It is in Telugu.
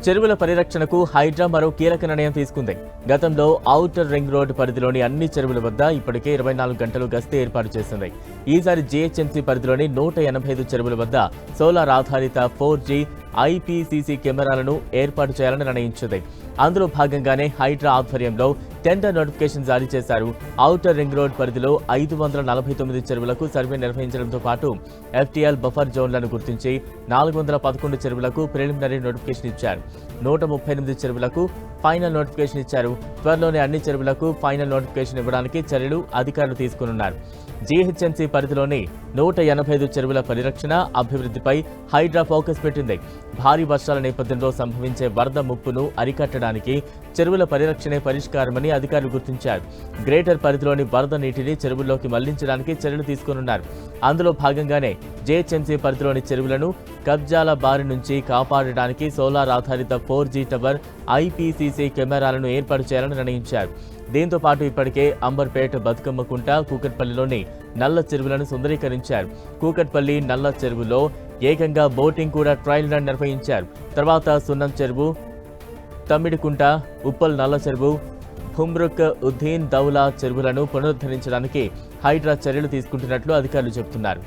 చెరువుల పరిరక్షణకు హైడ్రా మరో కీలక నిర్ణయం తీసుకుంది. గతంలో ఔటర్ రింగ్ రోడ్ పరిధిలోని అన్ని చెరువుల వద్ద ఇప్పటికే 24 గంటలు గస్తీ ఏర్పాటు చేసింది. ఈసారి జీహెచ్ఎంసీ పరిధిలోని 185 చెరువుల వద్ద సోలార్ ఆధారిత 4G IPCC కెమెరాలను ఏర్పాటు చేయాలని నిర్ణయించింది. అందులో భాగంగానే హైడ్రా ఆధ్వర్యంలో టెండర్ నోటిఫికేషన్ జారీ చేశారు. ఔటర్ రింగ్ రోడ్ పరిధిలో 549 చెరువులకు సర్వే నిర్వహించడంతో పాటు FTL బఫర్ జోన్లను గుర్తించి 411 చెరువులకు ప్రిలిమినరీ నోటిఫికేషన్ ఇచ్చారు. 138 చెరువులకు ఫైనల్ నోటిఫికేషన్ ఇచ్చారు. త్వరలోనే అన్ని చెరువులకు ఫైనల్ నోటిఫికేషన్ ఇవ్వడానికి చర్యలు అధికారులు తీసుకున్నారు. జీహెచ్ఎంసీ పరిధిలోని 185 చెరువుల పరిరక్షణ, అభివృద్ధిపై హైడ్రా ఫోకస్ పెట్టింది. భారీ వర్షాల నేపథ్యంలో సంభవించే వరద ముప్పును అరికట్టడానికి చెరువుల పరిరక్షణే పరిష్కారమని అధికారులు గుర్తించారు. గ్రేటర్ పరిధిలోని వరద నీటిని చెరువుల్లోకి మళ్లించడానికి చర్యలు తీసుకున్నారు. అందులో భాగంగానే జీహెచ్ఎంసీ పరిధిలోని చెరువులను కబ్జాల బారి నుంచి కాపాడడానికి సోలార్ ఆధారిత 4G టవర్ IPCC కెమెరాలను ఏర్పాటు చేయాలని నిర్ణయించారు. దీంతో పాటు ఇప్పటికే అంబర్పేట, బతుకమ్మకుంట, కూకట్పల్లిలోని నల్ల చెరువులను సుందరీకరించారు. కూకట్పల్లి నల్ల చెరువులో ఏకంగా బోటింగ్ కూడా ట్రయల్ రన్ నిర్వహించారు. తర్వాత సున్నం చెరువు, తమ్మిడికుంట, ఉప్పల్ నల్ల చెరువు, హుమ్రుక్ ఉద్దీన్ దౌలా చెరువులను పునరుద్ధరించడానికి హైడ్రా చర్యలు తీసుకుంటున్నట్లు అధికారులు చెబుతున్నారు.